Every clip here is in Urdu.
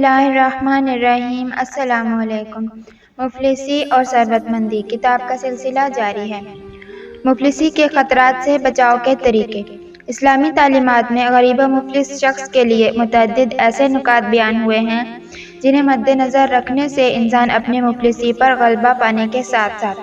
اللہ الرحمن الرحیم۔ السلام علیکم۔ مفلسی اور ثروت مندی کتاب کا سلسلہ جاری ہے۔ مفلسی کے خطرات سے بچاؤ کے طریقے۔ اسلامی تعلیمات میں غریب و مفلس شخص کے لیے متعدد ایسے نکات بیان ہوئے ہیں جنہیں مد نظر رکھنے سے انسان اپنے مفلسی پر غلبہ پانے کے ساتھ ساتھ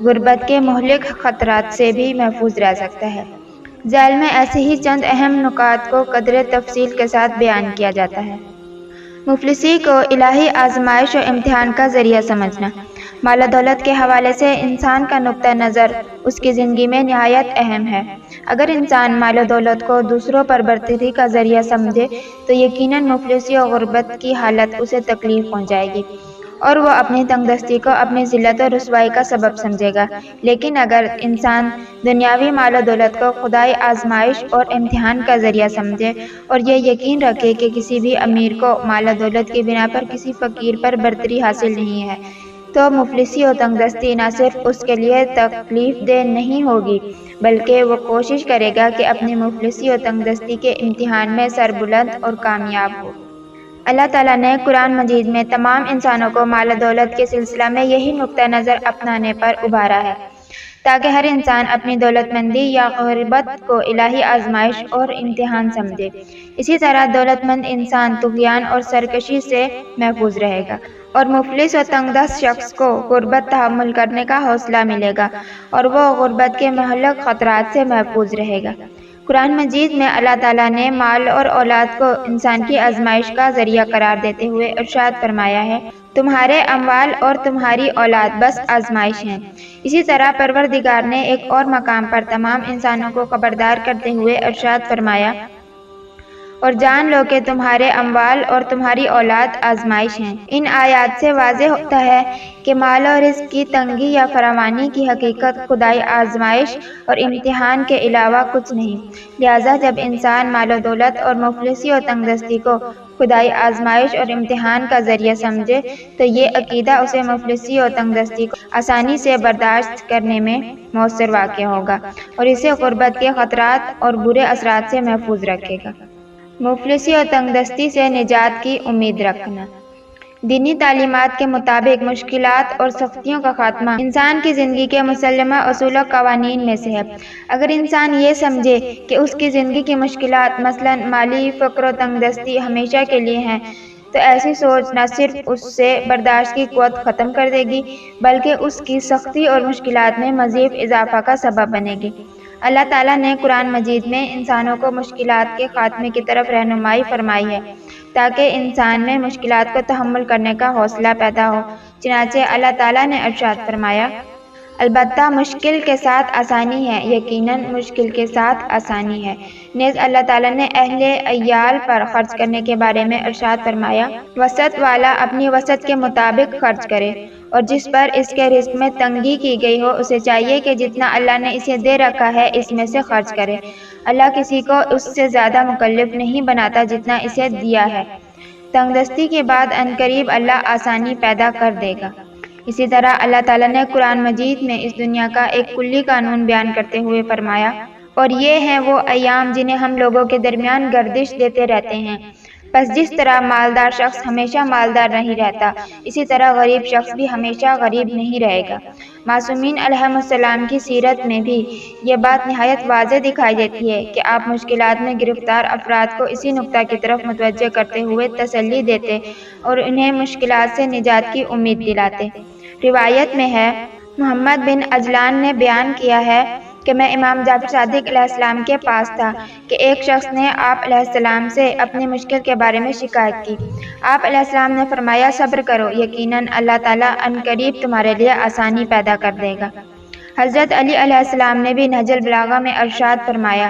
غربت کے مہلک خطرات سے بھی محفوظ رہ سکتا ہے۔ ذیل میں ایسے ہی چند اہم نکات کو قدر تفصیل کے ساتھ بیان کیا جاتا ہے۔ مفلسی کو الہی آزمائش و امتحان کا ذریعہ سمجھنا۔ مال و دولت کے حوالے سے انسان کا نقطہ نظر اس کی زندگی میں نہایت اہم ہے۔ اگر انسان مال و دولت کو دوسروں پر برتری کا ذریعہ سمجھے تو یقیناً مفلسی اور غربت کی حالت اسے تکلیف پہنچائے گی اور وہ اپنی تنگ دستی کو اپنی ذلت و رسوائی کا سبب سمجھے گا۔ لیکن اگر انسان دنیاوی مال و دولت کو خدائی آزمائش اور امتحان کا ذریعہ سمجھے اور یہ یقین رکھے کہ کسی بھی امیر کو مال و دولت کی بنا پر کسی فقیر پر برتری حاصل نہیں ہے، تو مفلسی اور تنگ دستی نہ صرف اس کے لیے تکلیف دہ نہیں ہوگی بلکہ وہ کوشش کرے گا کہ اپنی مفلسی اور تنگ دستی کے امتحان میں سربلند اور کامیاب ہو۔ اللہ تعالیٰ نے قرآن مجید میں تمام انسانوں کو مال و دولت کے سلسلہ میں یہی نقطہ نظر اپنانے پر ابھارا ہے تاکہ ہر انسان اپنی دولت مندی یا غربت کو الہی آزمائش اور امتحان سمجھے۔ اسی طرح دولت مند انسان طغیان اور سرکشی سے محفوظ رہے گا اور مفلس اور تنگ دست شخص کو غربت تحمل کرنے کا حوصلہ ملے گا اور وہ غربت کے مہلک خطرات سے محفوظ رہے گا۔ قرآن مجید میں اللہ تعالیٰ نے مال اور اولاد کو انسان کی آزمائش کا ذریعہ قرار دیتے ہوئے ارشاد فرمایا ہے، تمہارے اموال اور تمہاری اولاد بس آزمائش ہیں۔ اسی طرح پروردگار نے ایک اور مقام پر تمام انسانوں کو خبردار کرتے ہوئے ارشاد فرمایا، اور جان لو کہ تمہارے اموال اور تمہاری اولاد آزمائش ہیں۔ ان آیات سے واضح ہوتا ہے کہ مال اور رزق کی تنگی یا فراوانی کی حقیقت خدائی آزمائش اور امتحان کے علاوہ کچھ نہیں۔ لہٰذا جب انسان مال و دولت اور مفلسی اور تنگ دستی کو خدائی آزمائش اور امتحان کا ذریعہ سمجھے تو یہ عقیدہ اسے مفلسی اور تنگ دستی کو آسانی سے برداشت کرنے میں مؤثر واقع ہوگا اور اسے غربت کے خطرات اور برے اثرات سے محفوظ رکھے گا۔ مفلسی اور تنگ دستی سے نجات کی امید رکھنا۔ دینی تعلیمات کے مطابق مشکلات اور سختیوں کا خاتمہ انسان کی زندگی کے مسلمہ اصول و قوانین میں سے ہے۔ اگر انسان یہ سمجھے کہ اس کی زندگی کی مشکلات مثلاً مالی فقر و تنگ دستی ہمیشہ کے لیے ہیں تو ایسی سوچ نہ صرف اس سے برداشت کی قوت ختم کر دے گی بلکہ اس کی سختی اور مشکلات میں مزید اضافہ کا سبب بنے گی۔ اللہ تعالیٰ نے قرآن مجید میں انسانوں کو مشکلات کے خاتمے کی طرف رہنمائی فرمائی ہے تاکہ انسان میں مشکلات کو تحمل کرنے کا حوصلہ پیدا ہو۔ چنانچہ اللہ تعالیٰ نے ارشاد فرمایا، البتہ مشکل کے ساتھ آسانی ہے، یقیناً مشکل کے ساتھ آسانی ہے۔ نیز اللہ تعالیٰ نے اہل عیال پر خرچ کرنے کے بارے میں ارشاد فرمایا، وسعت والا اپنی وسعت کے مطابق خرچ کرے اور جس پر اس کے رزق میں تنگی کی گئی ہو اسے چاہیے کہ جتنا اللہ نے اسے دے رکھا ہے اس میں سے خرچ کرے۔ اللہ کسی کو اس سے زیادہ مکلف نہیں بناتا جتنا اسے دیا ہے۔ تنگ دستی کے بعد عنقریب اللہ آسانی پیدا کر دے گا۔ اسی طرح اللہ تعالیٰ نے قرآن مجید میں اس دنیا کا ایک کلی قانون بیان کرتے ہوئے فرمایا، اور یہ ہیں وہ ایام جنہیں ہم لوگوں کے درمیان گردش دیتے رہتے ہیں، پس جس طرح مالدار شخص ہمیشہ مالدار نہیں رہتا اسی طرح غریب شخص بھی ہمیشہ غریب نہیں رہے گا۔ معصومین علیہم السلام کی سیرت میں بھی یہ بات نہایت واضح دکھائی دیتی ہے کہ آپ مشکلات میں گرفتار افراد کو اسی نقطہ کی طرف متوجہ کرتے ہوئے تسلی دیتے اور انہیں مشکلات سے نجات کی امید دلاتے۔ روایت میں ہے، محمد بن عجلان نے بیان کیا ہے کہ میں امام جعفر صادق علیہ السلام کے پاس تھا کہ ایک شخص نے آپ علیہ السلام سے اپنی مشکل کے بارے میں شکایت کی۔ آپ علیہ السلام نے فرمایا، صبر کرو، یقیناً اللہ تعالیٰ عنقریب تمہارے لیے آسانی پیدا کر دے گا۔ حضرت علی علیہ السلام نے بھی نہج البلاغہ میں ارشاد فرمایا،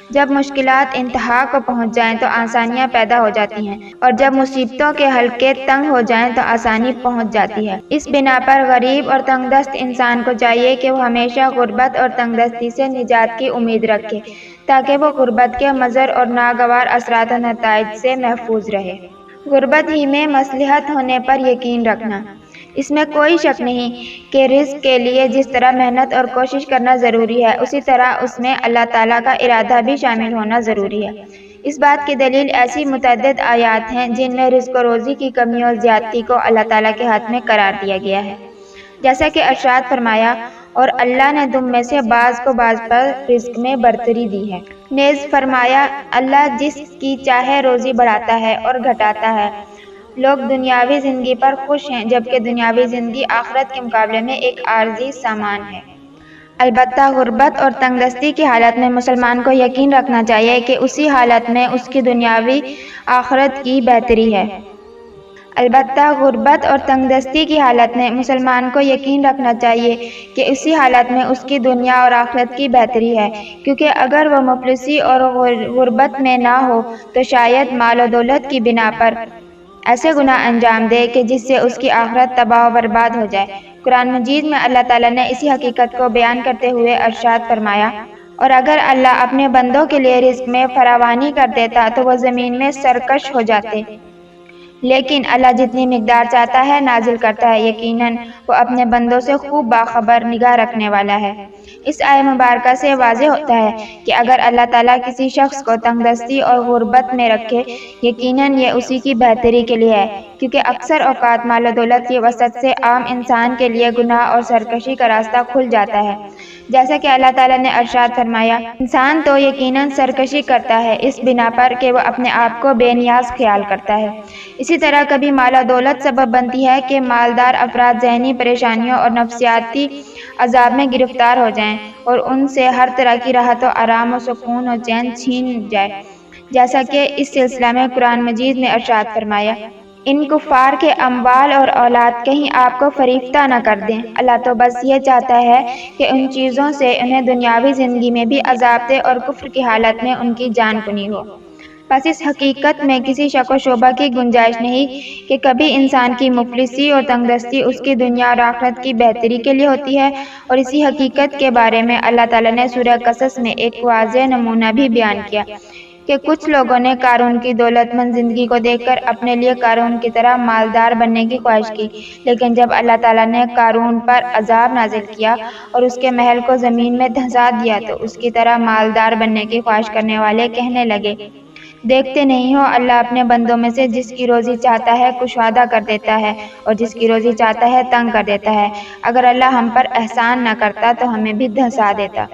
جب مشکلات انتہا کو پہنچ جائیں تو آسانیاں پیدا ہو جاتی ہیں اور جب مصیبتوں کے حلقے تنگ ہو جائیں تو آسانی پہنچ جاتی ہے۔ اس بنا پر غریب اور تنگ دست انسان کو چاہیے کہ وہ ہمیشہ غربت اور تنگ دستی سے نجات کی امید رکھے تاکہ وہ غربت کے مضر اور ناگوار اثرات و نتائج سے محفوظ رہے۔ غربت ہی میں مصلحت ہونے پر یقین رکھنا۔ اس میں کوئی شک نہیں کہ رزق کے لیے جس طرح محنت اور کوشش کرنا ضروری ہے اسی طرح اس میں اللہ تعالیٰ کا ارادہ بھی شامل ہونا ضروری ہے۔ اس بات کی دلیل ایسی متعدد آیات ہیں جن میں رزق و روزی کی کمی اور زیادتی کو اللہ تعالیٰ کے ہاتھ میں قرار دیا گیا ہے، جیسا کہ ارشاد فرمایا، اور اللہ نے تم میں سے بعض کو بعض پر رزق میں برتری دی ہے۔ نیز فرمایا، اللہ جس کی چاہے روزی بڑھاتا ہے اور گھٹاتا ہے۔ لوگ دنیاوی زندگی پر خوش ہیں، جبکہ دنیاوی زندگی آخرت کے مقابلے میں ایک عارضی سامان ہے۔ البتہ غربت اور تنگ دستی کی حالت میں مسلمان کو یقین رکھنا چاہیے کہ اسی حالت میں اس کی دنیاوی آخرت کی بہتری ہے۔ البتہ غربت اور تنگ دستی کی حالت میں مسلمان کو یقین رکھنا چاہیے کہ اسی حالت میں اس کی دنیا اور آخرت کی بہتری ہے، کیونکہ اگر وہ مفلسی اور غربت میں نہ ہو تو شاید مال و دولت کی بنا پر ایسے گناہ انجام دے کہ جس سے اس کی آخرت تباہ و برباد ہو جائے۔ قرآن مجید میں اللہ تعالیٰ نے اسی حقیقت کو بیان کرتے ہوئے ارشاد فرمایا، اور اگر اللہ اپنے بندوں کے لیے رزق میں فراوانی کر دیتا تو وہ زمین میں سرکش ہو جاتے، لیکن اللہ جتنی مقدار چاہتا ہے نازل کرتا ہے، یقیناً وہ اپنے بندوں سے خوب باخبر نگاہ رکھنے والا ہے۔ اس آیت مبارکہ سے واضح ہوتا ہے کہ اگر اللہ تعالیٰ کسی شخص کو تنگ دستی اور غربت میں رکھے، یقیناً یہ اسی کی بہتری کے لیے ہے، کیونکہ اکثر اوقات مال و دولت کی وسعت سے عام انسان کے لیے گناہ اور سرکشی کا راستہ کھل جاتا ہے، جیسا کہ اللہ تعالیٰ نے ارشاد فرمایا، انسان تو یقیناً سرکشی کرتا ہے اس بنا پر کہ وہ اپنے آپ کو بے نیاز خیال کرتا ہے۔ اسی طرح کبھی مال و دولت سبب بنتی ہے کہ مالدار افراد ذہنی پریشانیوں اور نفسیاتی عذاب میں گرفتار ہو جائیں اور ان سے ہر طرح کی راحت و آرام و سکون و چین چھین جائے، جیسا کہ اس سلسلہ میں قرآن مجید نے ارشاد فرمایا، ان کفار کے اموال اور اولاد کہیں آپ کو فریفتہ نہ کر دیں، اللہ تو بس یہ چاہتا ہے کہ ان چیزوں سے انہیں دنیاوی زندگی میں بھی عذاب دے اور کفر کی حالت میں ان کی جان کنی ہو۔ بس اس حقیقت میں کسی شک و شبہ کی گنجائش نہیں کہ کبھی انسان کی مفلسی اور تنگ دستی اس کی دنیا اور آخرت کی بہتری کے لیے ہوتی ہے، اور اسی حقیقت کے بارے میں اللہ تعالیٰ نے سورہ قصص میں ایک واضح نمونہ بھی بیان کیا کہ کچھ لوگوں نے قارون کی دولت مند زندگی کو دیکھ کر اپنے لیے قارون کی طرح مالدار بننے کی خواہش کی، لیکن جب اللہ تعالیٰ نے قارون پر عذاب نازل کیا اور اس کے محل کو زمین میں دھنسا دیا تو اس کی طرح مالدار بننے کی خواہش کرنے والے کہنے لگے، دیکھتے نہیں ہو اللہ اپنے بندوں میں سے جس کی روزی چاہتا ہے کشادہ کر دیتا ہے اور جس کی روزی چاہتا ہے تنگ کر دیتا ہے، اگر اللہ ہم پر احسان نہ کرتا تو ہمیں بھی دھنسا دیتا۔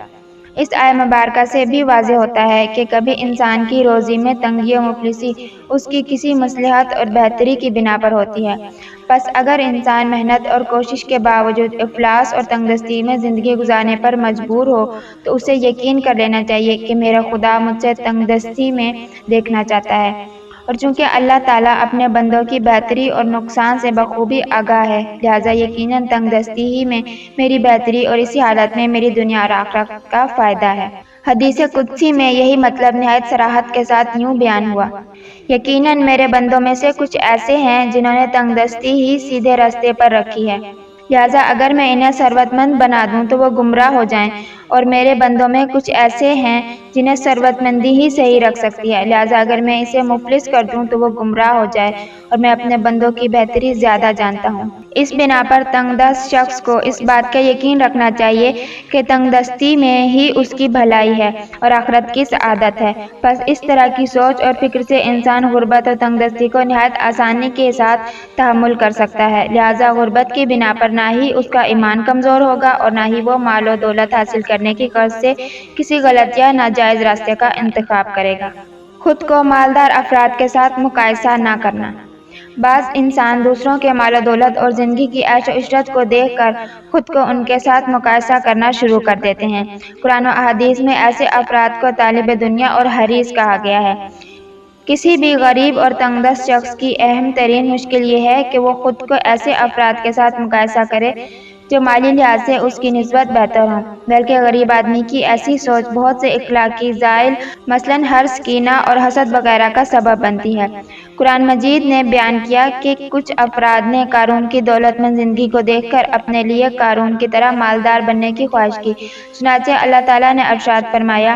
اس آیت مبارکہ سے بھی واضح ہوتا ہے کہ کبھی انسان کی روزی میں تنگی و مفلسی اس کی کسی مصلحت اور بہتری کی بنا پر ہوتی ہے، پس اگر انسان محنت اور کوشش کے باوجود افلاس اور تنگ دستی میں زندگی گزارنے پر مجبور ہو تو اسے یقین کر لینا چاہیے کہ میرا خدا مجھ سے تنگ دستی میں دیکھنا چاہتا ہے، اور چونکہ اللہ تعالیٰ اپنے بندوں کی بہتری اور نقصان سے بخوبی آگاہ ہے، لہٰذا یقیناً تنگ دستی ہی میں میری بہتری اور اسی حالت میں میری دنیا اور آخرت کا فائدہ ہے۔ حدیث قدسی میں یہی مطلب نہایت صراحت کے ساتھ یوں بیان ہوا، یقیناً میرے بندوں میں سے کچھ ایسے ہیں جنہوں نے تنگ دستی ہی سیدھے راستے پر رکھی ہے، لہٰذا اگر میں انہیں ثروت مند بنا دوں تو وہ گمراہ ہو جائیں، اور میرے بندوں میں کچھ ایسے ہیں جنہیں ثروت مندی ہی صحیح رکھ سکتی ہے، لہٰذا اگر میں اسے مفلس کر دوں تو وہ گمراہ ہو جائے، اور میں اپنے بندوں کی بہتری زیادہ جانتا ہوں۔ اس بنا پر تنگ دست شخص کو اس بات کا یقین رکھنا چاہیے کہ تنگ دستی میں ہی اس کی بھلائی ہے اور آخرت کی سعادت ہے، بس اس طرح کی سوچ اور فکر سے انسان غربت اور تنگ دستی کو نہایت آسانی کے ساتھ تحمل کر سکتا ہے، لہٰذا غربت کی بنا پر نہ ہی اس کا ایمان کمزور ہوگا اور نہ ہی وہ مال و دولت حاصل کرنے کی غرض سے کسی غلط یا ناجائز راستے کا انتخاب کرے گا۔ خود کو مالدار افراد کے ساتھ مقایسہ نہ کرنا۔ بعض انسان دوسروں کے مال و دولت اور زندگی کی عیش و عشرت کو دیکھ کر خود کو ان کے ساتھ مقایسہ کرنا شروع کر دیتے ہیں۔ قرآن و احادیث میں ایسے افراد کو طالب دنیا اور حریص کہا گیا ہے۔ کسی بھی غریب اور تنگ دست شخص کی اہم ترین مشکل یہ ہے کہ وہ خود کو ایسے افراد کے ساتھ مقایسہ کرے جو مالی لحاظ سے اس کی نسبت بہتر ہوں، بلکہ غریب آدمی کی ایسی سوچ بہت سے اخلاقی زائل مثلاً حرص، کینہ اور حسد وغیرہ کا سبب بنتی ہے۔ قرآن مجید نے بیان کیا کہ کچھ افراد نے قارون کی دولت مند زندگی کو دیکھ کر اپنے لیے قارون کی طرح مالدار بننے کی خواہش کی، چنانچہ اللہ تعالیٰ نے ارشاد فرمایا،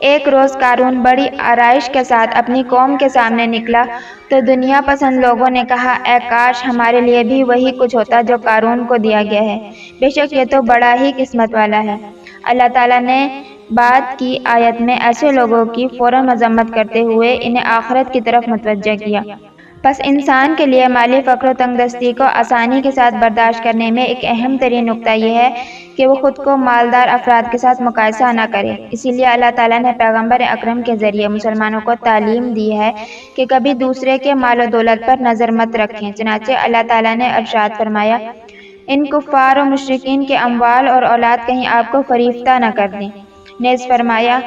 ایک روز قارون بڑی آرائش کے ساتھ اپنی قوم کے سامنے نکلا تو دنیا پسند لوگوں نے کہا، اے کاش ہمارے لیے بھی وہی کچھ ہوتا جو قارون کو دیا گیا ہے، بے شک یہ تو بڑا ہی قسمت والا ہے۔ اللہ تعالیٰ نے بعد کی آیت میں ایسے لوگوں کی فوراً مذمت کرتے ہوئے انہیں آخرت کی طرف متوجہ کیا۔ پس انسان کے لیے مالی فقر و تنگ دستی کو آسانی کے ساتھ برداشت کرنے میں ایک اہم ترین نکتہ یہ ہے کہ وہ خود کو مالدار افراد کے ساتھ مقایسہ نہ کرے۔ اسی لیے اللہ تعالیٰ نے پیغمبر اکرم کے ذریعے مسلمانوں کو تعلیم دی ہے کہ کبھی دوسرے کے مال و دولت پر نظر مت رکھیں۔ چنانچہ اللہ تعالیٰ نے ارشاد فرمایا، ان کفار و مشرکین کے اموال اور اولاد کہیں آپ کو فریفتہ نہ کر دیں۔ نیز فرمایا،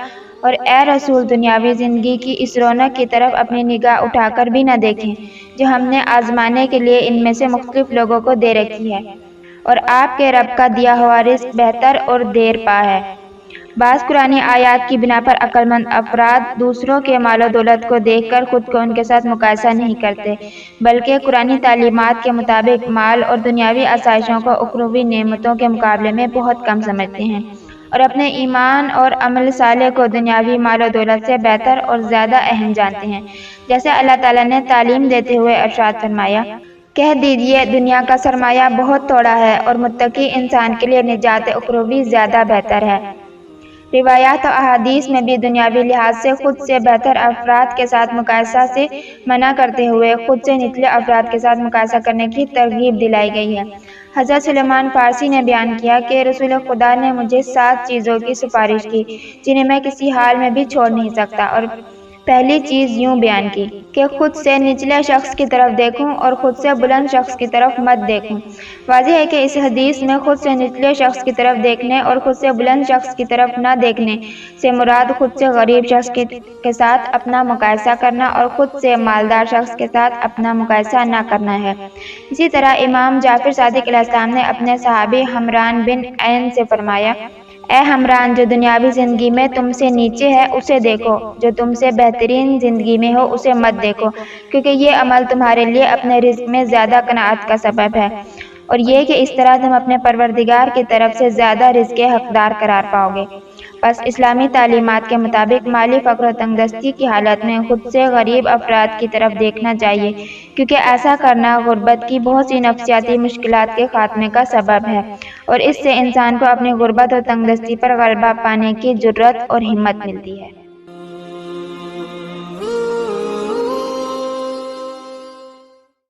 اور اے رسول دنیاوی زندگی کی اس رونق کی طرف اپنی نگاہ اٹھا کر بھی نہ دیکھیں جو ہم نے آزمانے کے لیے ان میں سے مختلف لوگوں کو دے رکھی ہے، اور آپ کے رب کا دیا ہوا رزق بہتر اور دیر پا ہے۔ بعض قرآنی آیات کی بنا پر عقل مند افراد دوسروں کے مال و دولت کو دیکھ کر خود کو ان کے ساتھ مقایسہ نہیں کرتے، بلکہ قرآنی تعلیمات کے مطابق مال اور دنیاوی آسائشوں کو اخروی نعمتوں کے مقابلے میں بہت کم سمجھتے ہیں، اور اپنے ایمان اور عمل صالح کو دنیاوی مال و دولت سے بہتر اور زیادہ اہم جانتے ہیں۔ جیسے اللہ تعالیٰ نے تعلیم دیتے ہوئے ارشاد فرمایا، کہہ دیجئے دنیا کا سرمایہ بہت تھوڑا ہے اور متقی انسان کے لیے نجات اخروی زیادہ بہتر ہے۔ روایات و احادیث میں بھی دنیاوی لحاظ سے خود سے بہتر افراد کے ساتھ مقایسہ سے منع کرتے ہوئے خود سے نچلے افراد کے ساتھ مقایسہ کرنے کی ترغیب دلائی گئی ہے۔ حضرت سلیمان فارسی نے بیان کیا کہ رسول خدا نے مجھے 7 چیزوں کی سفارش کی جنہیں میں کسی حال میں بھی چھوڑ نہیں سکتا، اور پہلی چیز یوں بیان کی کہ خود سے نچلے شخص کی طرف دیکھوں اور خود سے بلند شخص کی طرف مت دیکھوں۔ واضح ہے کہ اس حدیث میں خود سے نچلے شخص کی طرف دیکھنے اور خود سے بلند شخص کی طرف نہ دیکھنے سے مراد خود سے غریب شخص کے ساتھ اپنا مقایسہ کرنا اور خود سے مالدار شخص کے ساتھ اپنا مقایسہ نہ کرنا ہے۔ اسی طرح امام جعفر صادق علیہ السلام نے اپنے صحابی حمران بن عین سے فرمایا، اے حمران، جو دنیاوی زندگی میں تم سے نیچے ہے اسے دیکھو، جو تم سے بہترین زندگی میں ہو اسے مت دیکھو، کیونکہ یہ عمل تمہارے لیے اپنے رزق میں زیادہ قناعت کا سبب ہے، اور یہ کہ اس طرح تم اپنے پروردگار کی طرف سے زیادہ رزق کے حقدار قرار پاؤ گے۔ بس اسلامی تعلیمات کے مطابق مالی فقر و تنگ دستی کی حالت میں خود سے غریب افراد کی طرف دیکھنا چاہیے، کیونکہ ایسا کرنا غربت کی بہت سی نفسیاتی مشکلات کے خاتمے کا سبب ہے، اور اس سے انسان کو اپنی غربت اور تنگ دستی پر غلبہ پانے کی جرأت اور ہمت ملتی ہے۔